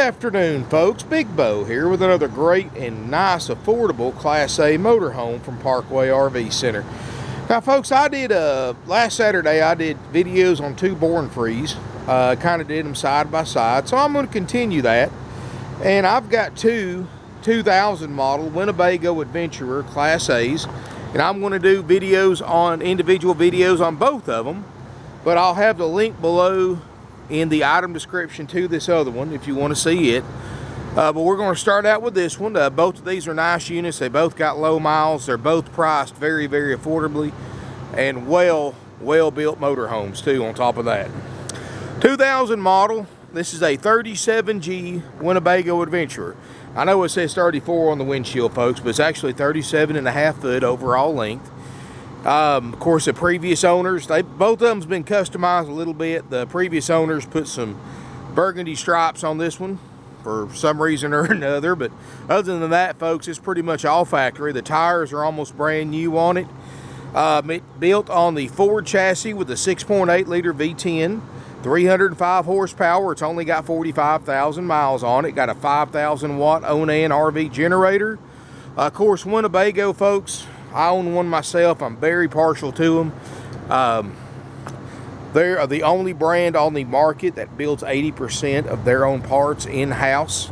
afternoon, folks. Big Bo here with another great and nice, affordable Class A motorhome from Parkway RV Center. Now, folks, I did last Saturday. I did videos on two Born Frees. Kind of did them side by side, so I'm going to continue that. And I've got two 2000 model Winnebago Adventurer Class A's, and I'm going to do videos on individual videos on both of them. But I'll have the link below in the item description to this other one if you want to see it. But we're going to start out with this one. Both of these are nice units. They both got low miles. They're both priced very, very affordably, and well built motorhomes too on top of that. 2000 model. This is a 37G Winnebago Adventurer. I know it says 34 on the windshield, folks, but it's actually 37.5 foot overall length. Of course, the previous owners, both of them's been customized a little bit. The previous owners put some burgundy stripes on this one for some reason or another, but other than that, folks, it's pretty much all factory. The tires are almost brand new on it. It built on the Ford chassis with a 6.8 liter V10, 305 horsepower. It's only got 45,000 miles on it. Got a 5,000 watt Onan RV generator. Of course, Winnebago, folks, I own one myself. I'm very partial to them. They're the only brand on the market that builds 80% of their own parts in-house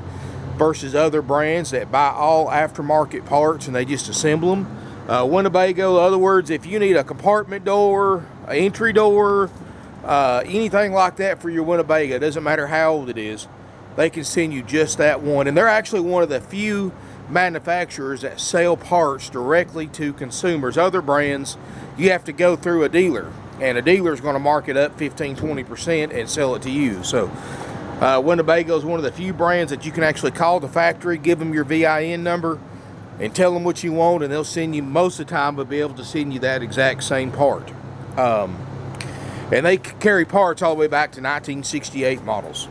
versus other brands that buy all aftermarket parts and they just assemble them. Winnebago, in other words, if you need a compartment door, an entry door, anything like that for your Winnebago, it doesn't matter how old it is, they can send you just that one. And they're actually one of the few manufacturers that sell parts directly to consumers. Other brands, you have to go through a dealer, and a dealer is going to mark it up 15-20% and sell it to you. So Winnebago is one of the few brands that you can actually call the factory, give them your VIN number, and tell them what you want, and they'll send you, most of the time, they'll be able to send you that exact same part. And they carry parts all the way back to 1968 models.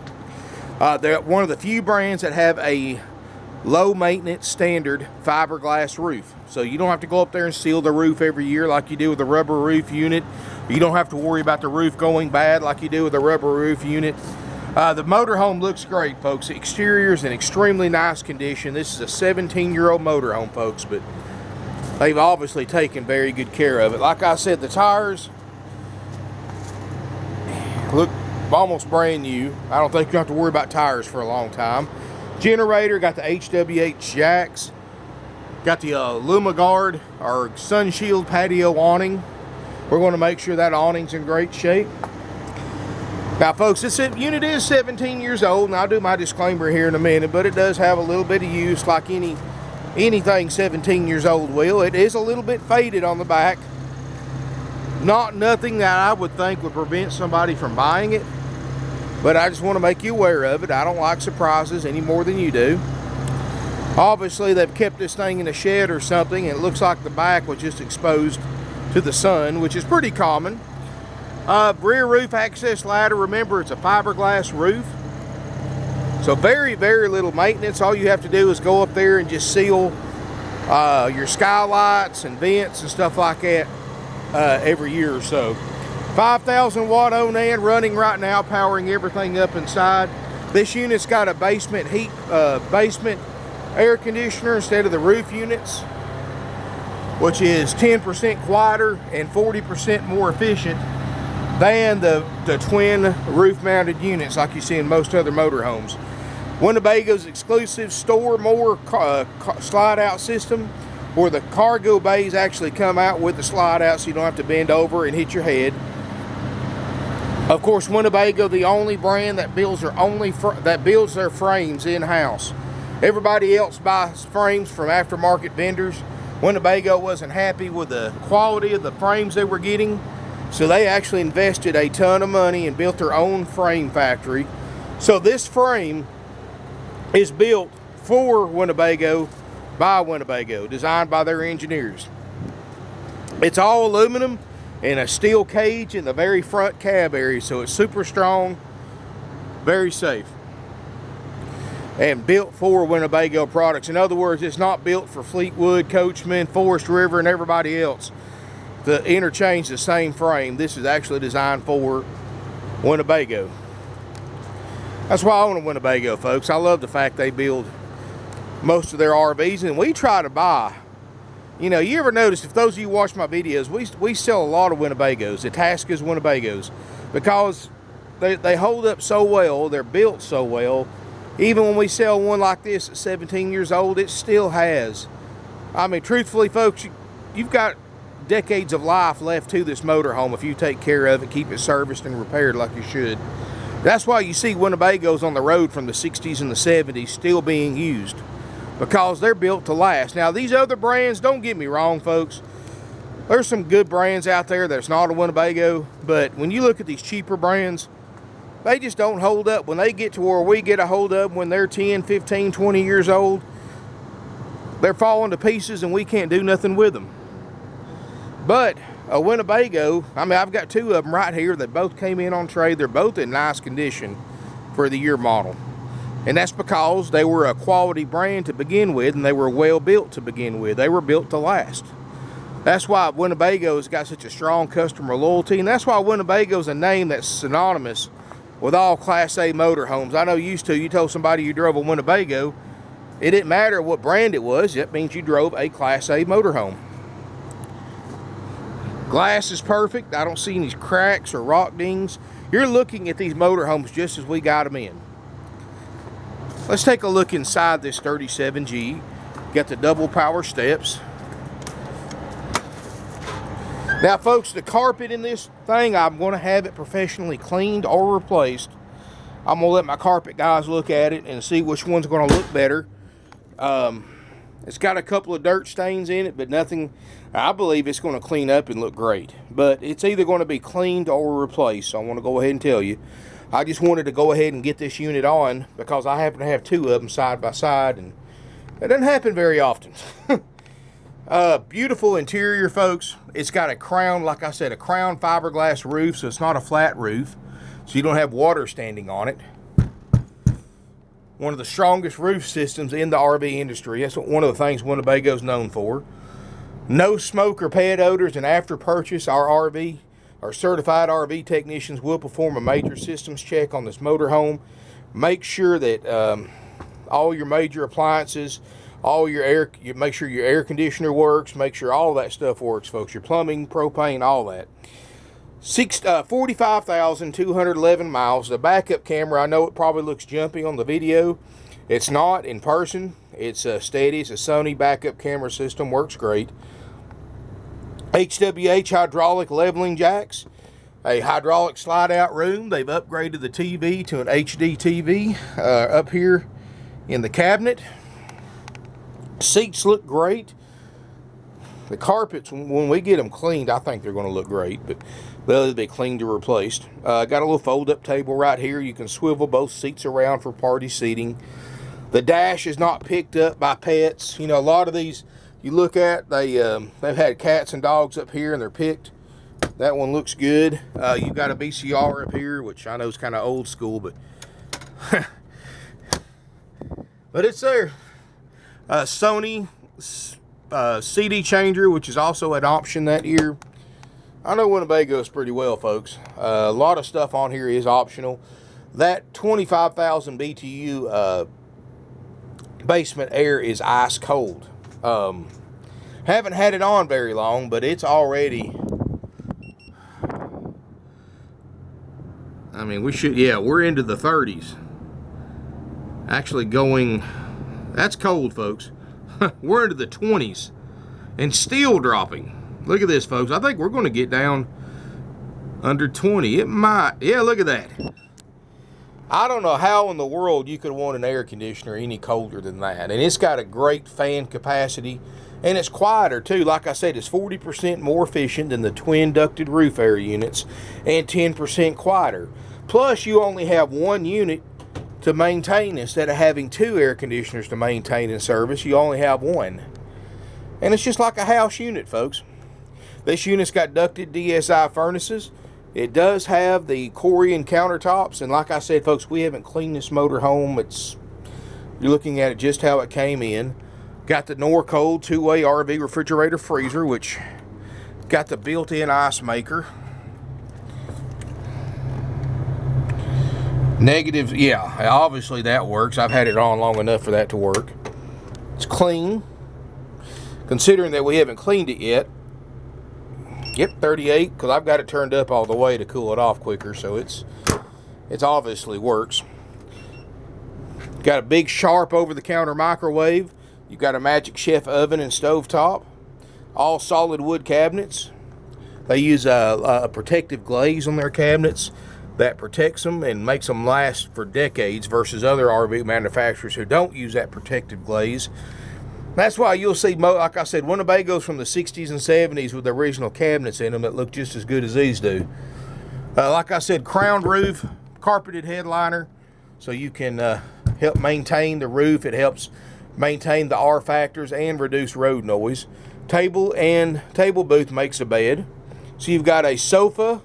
They're one of the few brands that have a low maintenance standard fiberglass roof, so you don't have to go up there and seal the roof every year like you do with a rubber roof unit. You don't have to worry about the roof going bad like you do with a rubber roof unit. The motorhome looks great, folks. The exterior is in extremely nice condition. This is a 17-year-old motorhome, folks, but they've obviously taken very good care of it. Like I said, the tires look almost brand new. I don't think you have to worry about tires for a long time. Generator, got the HWH Jacks, got the Alumaguard or Sun Shield Patio Awning. We're going to make sure that awning's in great shape. Now, folks, this unit is 17 years old, and I'll do my disclaimer here in a minute, but it does have a little bit of use like anything 17 years old will. It is a little bit faded on the back. Nothing that I would think would prevent somebody from buying it, but I just want to make you aware of it. I don't like surprises any more than you do. Obviously, they've kept this thing in a shed or something, and it looks like the back was just exposed to the sun, which is pretty common. Rear roof access ladder. Remember, it's a fiberglass roof, so very, very little maintenance. All you have to do is go up there and just seal your skylights and vents and stuff like that every year or so. 5,000 watt Onan running right now, powering everything up inside. This unit's got a basement basement air conditioner instead of the roof units, which is 10% quieter and 40% more efficient than the twin roof mounted units like you see in most other motorhomes. Winnebago's exclusive Store More slide out system, where the cargo bays actually come out with the slide out so you don't have to bend over and hit your head. Of course, Winnebago, the only brand that builds their frames in-house. Everybody else buys frames from aftermarket vendors. Winnebago wasn't happy with the quality of the frames they were getting, so they actually invested a ton of money and built their own frame factory. So this frame is built for Winnebago, by Winnebago, designed by their engineers. It's all aluminum and a steel cage in the very front cab area, so it's super strong, very safe, and built for Winnebago products. In other words, it's not built for Fleetwood, Coachman, Forest River, and everybody else to interchange the same frame. This is actually designed for Winnebago. That's why I own a Winnebago, folks. I love the fact they build most of their RVs, and we try to buy. You know, you ever notice, if those of you watch my videos, we sell a lot of Winnebagos, Itascas Winnebagos, because they hold up so well, they're built so well. Even when we sell one like this at 17 years old, it still has. I mean, truthfully, folks, you've got decades of life left to this motorhome if you take care of it, keep it serviced and repaired like you should. That's why you see Winnebagos on the road from the 60s and the 70s still being used, because they're built to last. Now, these other brands, don't get me wrong, folks. There's some good brands out there that's not a Winnebago, but when you look at these cheaper brands, they just don't hold up. When they get to where we get a hold of, when they're 10, 15, 20 years old, they're falling to pieces and we can't do nothing with them. But a Winnebago, I mean, I've got two of them right here that both came in on trade. They're both in nice condition for the year model. And that's because they were a quality brand to begin with, and they were well built to begin with. They were built to last. That's why Winnebago's got such a strong customer loyalty, and that's why Winnebago's a name that's synonymous with all Class A motorhomes. I know you told somebody you drove a Winnebago, it didn't matter what brand it was, that means you drove a Class A motorhome. Glass is perfect. I don't see any cracks or rock dings. You're looking at these motorhomes just as we got them in. Let's take a look inside this 37G. Got the double power steps. Now, folks, the carpet in this thing, I'm going to have it professionally cleaned or replaced. I'm going to let my carpet guys look at it and see which one's going to look better. It's got a couple of dirt stains in it, but nothing. I believe it's going to clean up and look great. But it's either going to be cleaned or replaced, so I want to go ahead and tell you. I just wanted to go ahead and get this unit on because I happen to have two of them side by side, and it doesn't happen very often. Beautiful interior, folks. It's got a crown, like I said, a crown fiberglass roof, so it's not a flat roof, so you don't have water standing on it. One of the strongest roof systems in the RV industry. That's one of the things Winnebago's known for. No smoke or pet odors, and after purchase, our certified RV technicians will perform a major systems check on this motorhome. Make sure that all your major appliances, make sure your air conditioner works, make sure all that stuff works, folks. Your plumbing, propane, all that. 45,211 miles. The backup camera, I know it probably looks jumpy on the video. It's not in person. It's steady. It's a Sony backup camera system. Works great. HWH Hydraulic Leveling Jacks. A hydraulic slide out room. They've upgraded the TV to an HD TV up here in the cabinet. Seats look great. The carpets, when we get them cleaned, I think they're going to look great, but they'll be cleaned or replaced. Got a little fold-up table right here. You can swivel both seats around for party seating. The dash is not picked up by pets. You know, a lot of these you look at, they've had cats and dogs up here, and they're picked. That one looks good. You've got a VCR up here, which I know is kind of old school, but but it's there. Sony CD changer, which is also an option that year. I know Winnebago's pretty well, folks. A lot of stuff on here is optional. That 25,000 BTU basement air is ice cold. Haven't had it on very long, but it's already, I mean, we're into the 30s. Actually going, that's cold, folks. We're into the 20s and still dropping. Look at this, folks. I think we're going to get down under 20. It might. Yeah, look at that. I don't know how in the world you could want an air conditioner any colder than that. And it's got a great fan capacity, and it's quieter too. Like I said, it's 40% more efficient than the twin ducted roof air units and 10% quieter. Plus, you only have one unit to maintain. Instead of having two air conditioners to maintain and service, you only have one. And it's just like a house unit, folks. This unit's got ducted DSI furnaces. It does have the Corian countertops, and like I said, folks, we haven't cleaned this motor home. You're looking at it just how it came in. Got the Norcold two-way RV refrigerator freezer, which got the built-in ice maker. Negative, yeah, obviously that works. I've had it on long enough for that to work. It's clean. Considering that we haven't cleaned it yet. Yep, 38, because I've got it turned up all the way to cool it off quicker, so it's obviously works. Got a big Sharp over-the-counter microwave. You've got a Magic Chef oven and stovetop. All solid wood cabinets. They use a protective glaze on their cabinets that protects them and makes them last for decades versus other RV manufacturers who don't use that protective glaze. That's why you'll see, like I said, Winnebagos from the 60s and 70s with the original cabinets in them that look just as good as these do. Like I said, crowned roof, carpeted headliner, so you can help maintain the roof. It helps maintain the R factors and reduce road noise. Table and table booth makes a bed. So you've got a sofa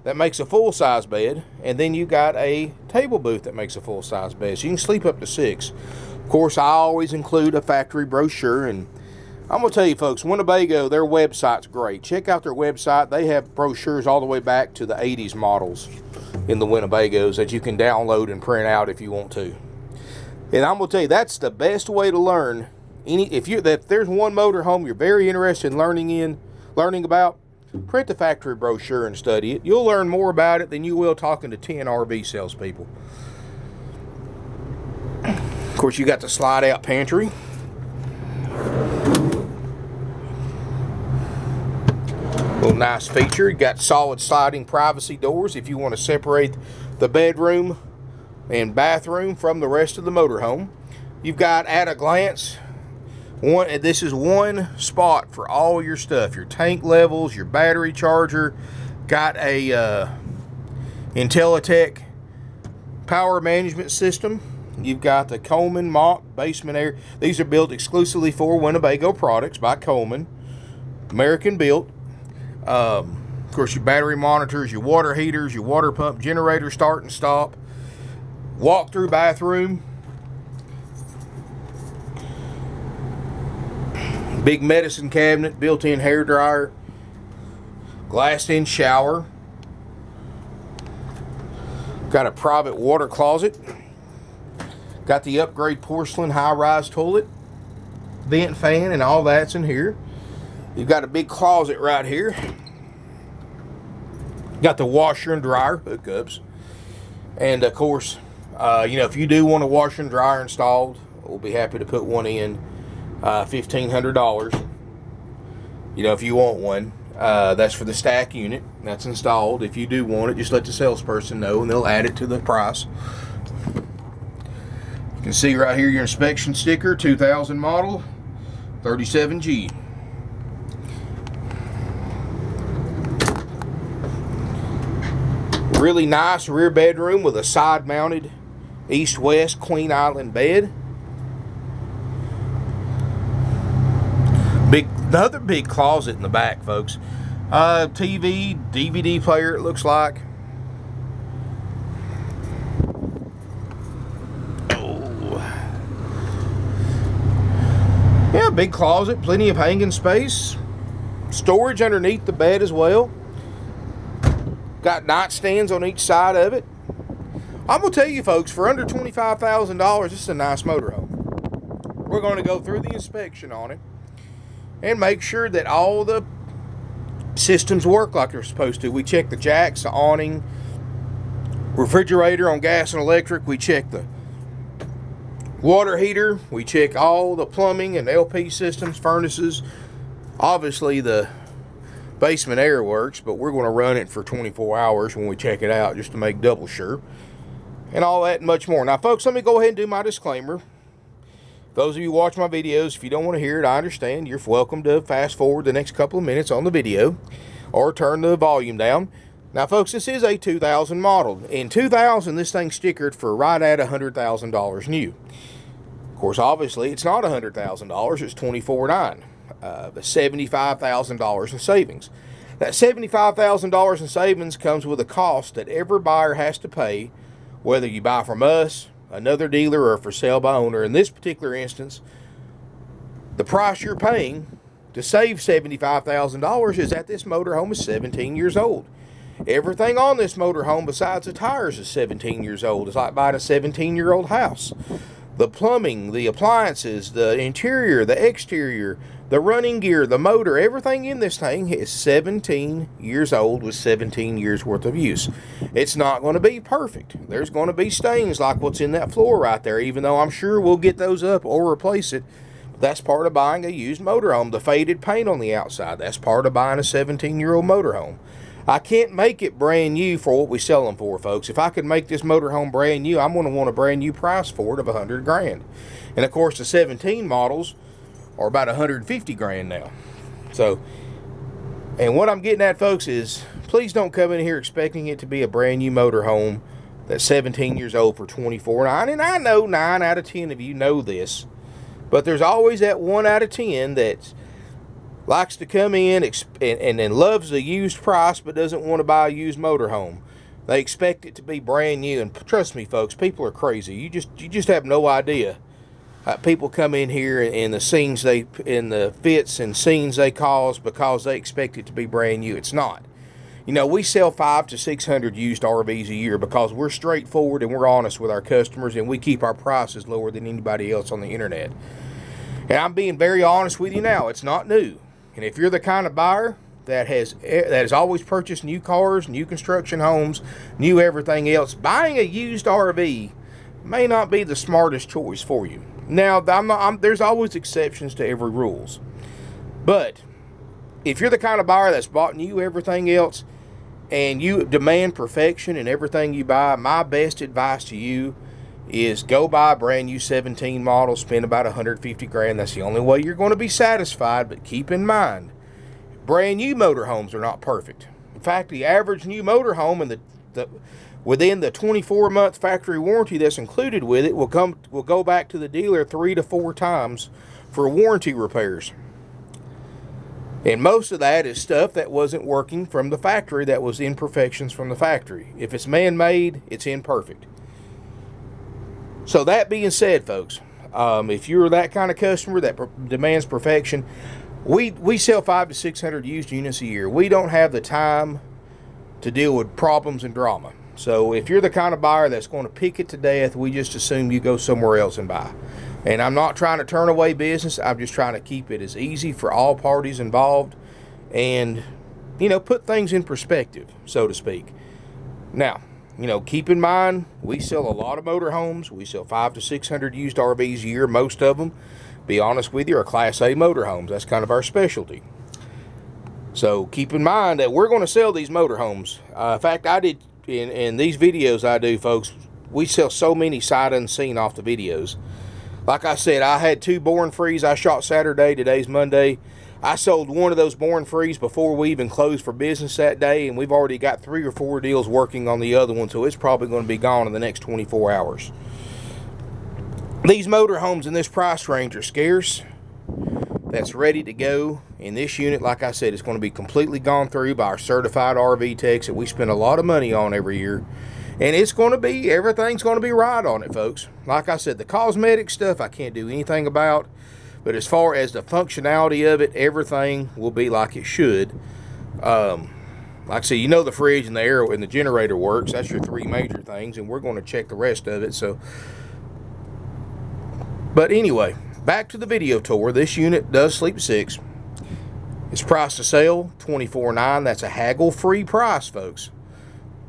that makes a full-size bed, and then you've got a table booth that makes a full-size bed. So you can sleep up to 6. Of course, I always include a factory brochure, and I'm going to tell you folks, Winnebago, their website's great. Check out their website. They have brochures all the way back to the 80s models in the Winnebagos that you can download and print out if you want to. And I'm going to tell you, that's the best way to learn. If there's one motorhome you're very interested in learning about, print the factory brochure and study it. You'll learn more about it than you will talking to 10 RV salespeople. Of course, you got the slide-out pantry. Little nice feature. You got solid sliding privacy doors if you want to separate the bedroom and bathroom from the rest of the motorhome. You've got at a glance. This is one spot for all your stuff, your tank levels, your battery charger. Got a Intellitech power management system. You've got the Coleman Mach basement air. These are built exclusively for Winnebago products by Coleman, American built. Of course, your battery monitors, your water heaters, your water pump, generator start and stop, walk-through bathroom. Big medicine cabinet, built-in hair dryer, glassed-in shower. Got a private water closet. Got the upgrade porcelain high-rise toilet, vent fan, and all that's in here. You've got a big closet right here. Got the washer and dryer hookups. And of course, if you do want a washer and dryer installed, we'll be happy to put one in. $1,500. If you want one, that's for the stack unit. That's installed. If you do want it, just let the salesperson know and they'll add it to the price. You can see right here your inspection sticker, 2000 model, 37G. Really nice rear bedroom with a side mounted east-west Queen Island bed. Another big closet in the back, folks. TV, DVD player, it looks like. Oh. Yeah, big closet, plenty of hanging space. Storage underneath the bed as well. Got nightstands on each side of it. I'm going to tell you, folks, for under $25,000, this is a nice motorhome. We're going to go through the inspection on it and make sure that all the systems work like they're supposed to. We check the jacks, the awning, refrigerator on gas and electric. We check the water heater. We check all the plumbing and LP systems, furnaces. Obviously, the basement air works, but we're going to run it for 24 hours when we check it out just to make double sure. And all that and much more. Now, folks, let me go ahead and do my disclaimer. Those of you who watch my videos, if you don't want to hear it, I understand. You're welcome to fast forward the next couple of minutes on the video or turn the volume down. Now, folks, this is a 2000 model. In 2000, this thing's stickered for right at $100,000 new. Of course, obviously, it's not $100,000. It's $24,900. The $75,000 in savings. That $75,000 in savings comes with a cost that every buyer has to pay, whether you buy from us, another dealer, or for sale by owner. In this particular instance, the price you're paying to save $75,000 is that this motorhome is 17 years old. Everything on this motorhome besides the tires is 17 years old. It's like buying a 17-year-old house. The plumbing, the appliances, the interior, the exterior, the running gear, the motor, everything in this thing is 17 years old with 17 years worth of use. It's not going to be perfect. There's going to be stains like what's in that floor right there, even though I'm sure we'll get those up or replace it. That's part of buying a used motorhome. The faded paint on the outside, that's part of buying a 17-year-old motorhome. I can't make it brand new for what we sell them for, folks. If I could make this motorhome brand new, I'm going to want a brand new price for it of $100 grand. And of course, the 17 models are about $150 grand now. So, and what I'm getting at, folks, is please don't come in here expecting it to be a brand new motorhome that's 17 years old for $24,900. And I know 9 out of 10 of you know this, but there's always that 1 out of 10 that likes to come in and loves the used price but doesn't want to buy a used motorhome. They expect it to be brand new, and trust me, folks, people are crazy. You just have no idea. People come in here and the scenes the fits and scenes they cause because they expect it to be brand new. It's not. You know, we sell 500 to 600 used RVs a year because we're straightforward and we're honest with our customers, and we keep our prices lower than anybody else on the internet. And I'm being very honest with you now. It's not new. And if you're the kind of buyer that has always purchased new cars, new construction homes, new everything else, buying a used RV may not be the smartest choice for you. Now, there's always exceptions to every rules. But if you're the kind of buyer that's bought new everything else and you demand perfection in everything you buy, my best advice to you is go buy a brand new 17 model, spend about $150 grand. That's the only way you're going to be satisfied. But keep in mind, brand new motorhomes are not perfect. In fact, the average new motorhome in within the 24-month factory warranty that's included with it will go back to the dealer 3 to 4 times for warranty repairs. And most of that is stuff that wasn't working from the factory, that was imperfections from the factory. If it's man-made, it's imperfect. So that being said, folks, if you're that kind of customer that demands perfection, we sell 500 to 600 used units a year. We don't have the time to deal with problems and drama. So if you're the kind of buyer that's going to pick it to death, we just assume you go somewhere else and buy. And I'm not trying to turn away business. I'm just trying to keep it as easy for all parties involved and, you know, put things in perspective, so to speak. Now, you know, keep in mind, we sell a lot of motorhomes. We sell 500 to 600 used RVs a year. Most of them, be honest with you, are Class A motorhomes. That's kind of our specialty. So keep in mind that we're going to sell these motorhomes. In fact, I did, in these videos I do, folks, we sell so many sight unseen off the videos. Like I said, I had 2 born frees I shot Saturday. Today's Monday. I sold one of those born frees before we even closed for business that day, and we've already got 3 or 4 deals working on the other one, so it's probably going to be gone in the next 24 hours. These motorhomes in this price range are scarce. That's ready to go. And this unit, like I said, is going to be completely gone through by our certified RV techs that we spend a lot of money on every year. And it's going to be, everything's going to be right on it, folks. Like I said, the cosmetic stuff I can't do anything about. But as far as the functionality of it, everything will be like it should. Like I said, you know, the fridge and the air and the generator works. That's your 3 major things, and we're going to check the rest of it. So, but anyway, back to the video tour. This unit does sleep 6. It's priced to sale $24,900. That's a haggle-free price, folks.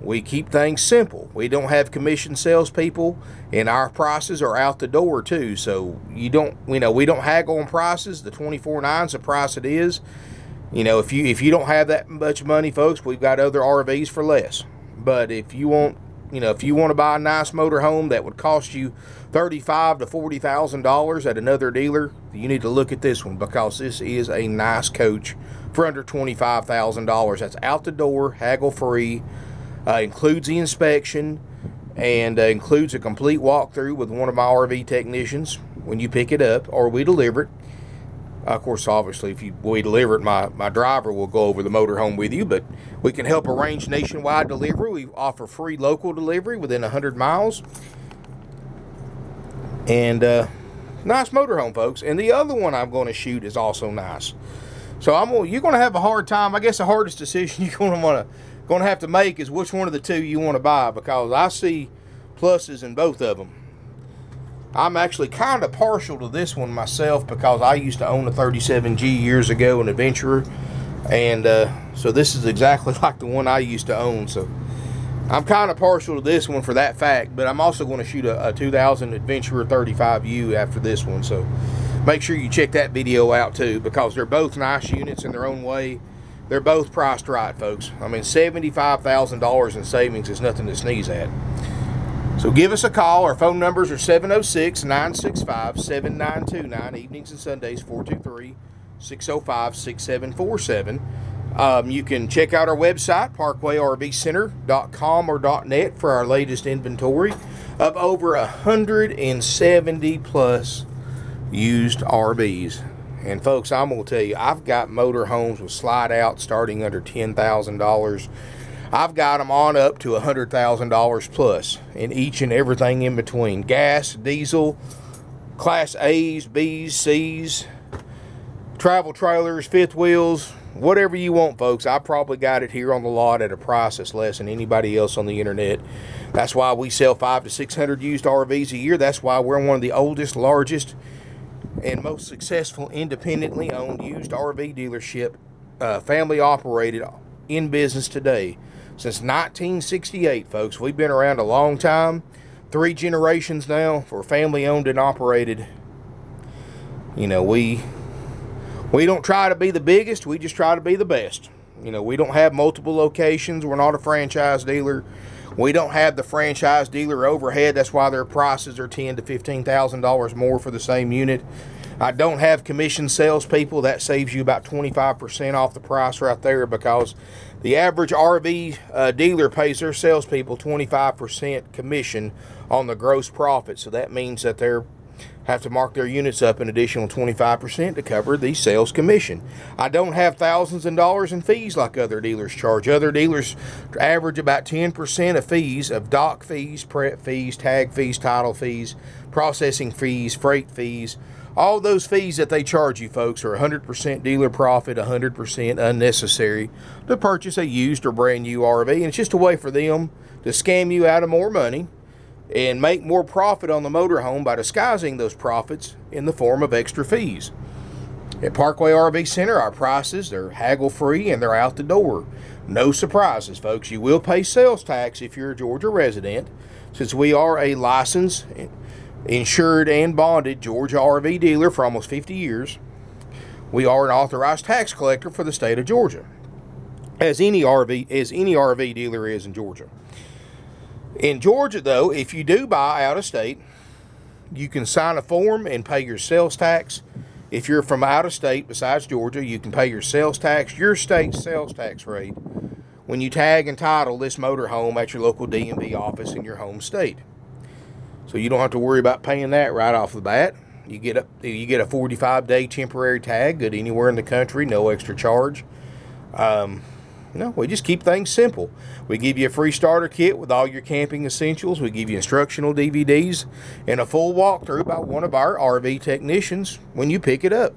We keep things simple. We don't have commission salespeople, and our prices are out the door too. So we don't haggle on prices. The $24,900 is the price it is. You know, if you don't have that much money, folks, we've got other RVs for less. But if you want to buy a nice motorhome that would cost you $35,000 to $40,000 at another dealer, you need to look at this one, because this is a nice coach for under $25,000. That's out the door, haggle free. Includes the inspection and includes a complete walkthrough with one of my RV technicians when you pick it up or we deliver it. Of course, obviously, if we deliver it, my driver will go over the motorhome with you, but we can help arrange nationwide delivery. We offer free local delivery within 100 miles. And nice motorhome, folks. And the other one I'm going to shoot is also nice. So you're going to have a hard time. I guess the hardest decision you're going to want to going to have to make is which one of the two you want to buy, because I see pluses in both of them. I'm actually kind of partial to this one myself because I used to own a 37G years ago, an Adventurer, and so this is exactly like the one I used to own. So I'm kind of partial to this one for that fact, but I'm also going to shoot a 2000 Adventurer 35U after this one. So make sure you check that video out too, because they're both nice units in their own way. They're both priced right, folks. I mean, $75,000 in savings is nothing to sneeze at. So give us a call. Our phone numbers are 706-965-7929. Evenings and Sundays, 423-605-6747. You can check out our website, parkwayrvcenter.com or .net, for our latest inventory of over 170 plus used RVs. And folks, I'm going to tell you, I've got motor homes with slide out starting under $10,000. I've got them on up to $100,000 plus, in each and everything in between. Gas, diesel, Class A's, B's, C's, travel trailers, fifth wheels, whatever you want, folks. I probably got it here on the lot at a price that's less than anybody else on the internet. That's why we sell 500 to 600 used RVs a year. That's why we're one of the oldest, largest, and most successful independently owned used RV dealership, family operated, in business today. Since 1968, folks. We've been around a long time. 3 generations now. For family owned and operated. You know, we don't try to be the biggest. We just try to be the best. You know, we don't have multiple locations. We're not a franchise dealer. We don't have the franchise dealer overhead. That's why their prices are $10,000 to $15,000 more for the same unit. I don't have commission salespeople. That saves you about 25% off the price right there, because the average RV dealer pays their salespeople 25% commission on the gross profit. So that means that they have to mark their units up an additional 25% to cover the sales commission. I don't have thousands of dollars in fees like other dealers charge. Other dealers average about 10% of fees, of dock fees, prep fees, tag fees, title fees, processing fees, freight fees. All those fees that they charge you, folks, are 100% dealer profit, 100% unnecessary to purchase a used or brand new RV. And it's just a way for them to scam you out of more money and make more profit on the motorhome by disguising those profits in the form of extra fees. At Parkway RV Center, our prices, they're haggle-free and they're out the door. No surprises, folks. You will pay sales tax if you're a Georgia resident, since we are a licensed, insured, and bonded Georgia RV dealer for almost 50 years. We are an authorized tax collector for the state of Georgia, as any RV dealer is in Georgia. In Georgia, though, if you do buy out of state, you can sign a form and pay your sales tax. If you're from out of state besides Georgia, you can pay your sales tax, your state's sales tax rate, when you tag and title this motorhome at your local DMV office in your home state. So you don't have to worry about paying that right off the bat. You get a 45-day temporary tag, good anywhere in the country, no extra charge. No, we just keep things simple. We give you a free starter kit with all your camping essentials. We give you instructional DVDs and a full walkthrough by one of our RV technicians when you pick it up.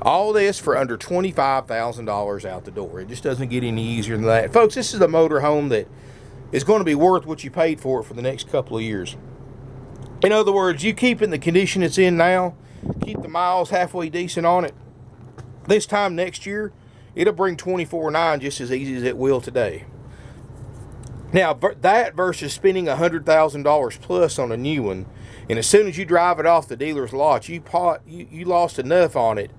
All this for under $25,000 out the door. It just doesn't get any easier than that. Folks, this is a motorhome that is going to be worth what you paid for it for the next couple of years. In other words, you keep it in the condition it's in now, keep the miles halfway decent on it. This time next year, it'll bring 24.9 just as easy as it will today. Now, that versus spending $100,000 plus on a new one, and as soon as you drive it off the dealer's lot, you lost enough on it.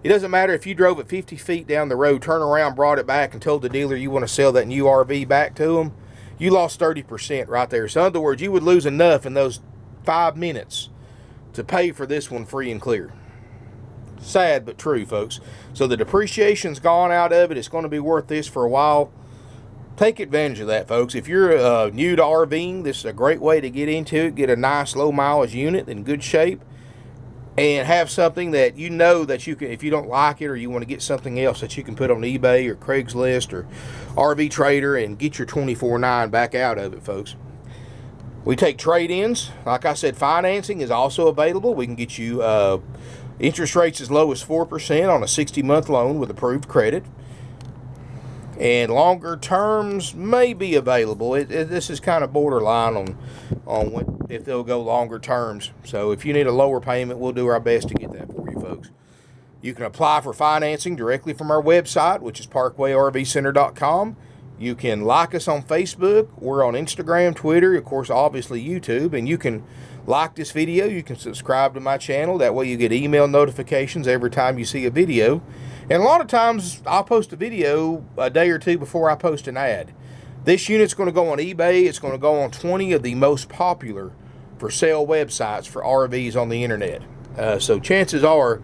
It doesn't matter if you drove it 50 feet down the road, turned around, brought it back, and told the dealer you want to sell that new RV back to them. You lost 30% right there. So in other words, you would lose enough in those 5 minutes to pay for this one free and clear. Sad but true, folks. So the depreciation's gone out of it. It's going to be worth this for a while. Take advantage of that, folks. If you're new to RVing, this is a great way to get into it. Get a nice low mileage unit in good shape, and have something that you know that you can, if you don't like it or you want to get something else that you can put on eBay or Craigslist or RV Trader and get your 24.9 back out of it, folks. We take trade-ins. Like I said, financing is also available. We can get you interest rates as low as 4% on a 60-month loan with approved credit. and longer terms may be available. This is kind of borderline on if they'll go longer terms. So if you need a lower payment, we'll do our best to get that for you folks. You can apply for financing directly from our website, which is parkwayrvcenter.com. You can like us on Facebook. We're on Instagram, Twitter, of course, obviously YouTube. And you can like this video. You can subscribe to my channel. That way you get email notifications every time you see a video. And a lot of times I'll post a video a day or two before I post an ad. This unit's going to go on eBay. It's going to go on 20 of the most popular for sale websites for RVs on the internet. So chances are,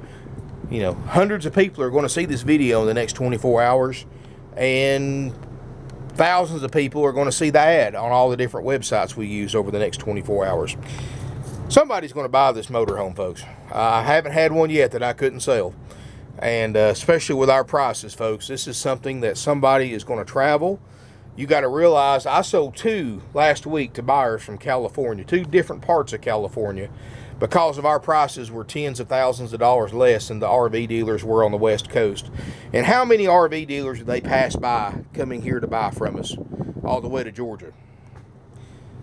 you know, hundreds of people are going to see this video in the next 24 hours. And thousands of people are going to see the ad on all the different websites we use over the next 24 hours. Somebody's going to buy this motorhome, folks. I haven't had one yet that I couldn't sell. And especially with our prices, folks, this is something that somebody is going to travel. You got to realize I sold 2 last week to buyers from California, 2 different parts of California, because of our prices were tens of thousands of dollars less than the RV dealers were on the West Coast. And how many RV dealers did they pass by coming here to buy from us all the way to Georgia?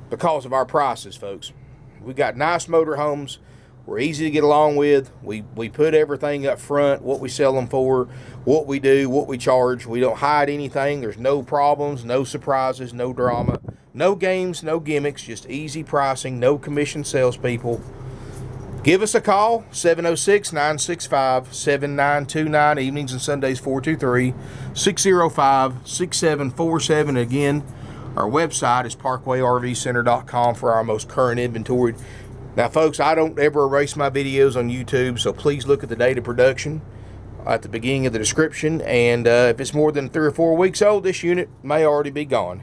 Because of our prices, folks. We got nice motorhomes. We're easy to get along with. We put everything up front, what we sell them for, what we do, what we charge. We don't hide anything. There's no problems, no surprises, no drama, no games, no gimmicks, just easy pricing, no commission salespeople. Give us a call, 706-965-7929, evenings and Sundays 423-605-6747. Again, our website is parkwayrvcenter.com for our most current inventory. Now, folks, I don't ever erase my videos on YouTube, so please look at the date of production at the beginning of the description. And if it's more than 3 or 4 weeks old, this unit may already be gone.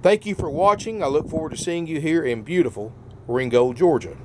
Thank you for watching. I look forward to seeing you here in beautiful Ringgold, Georgia.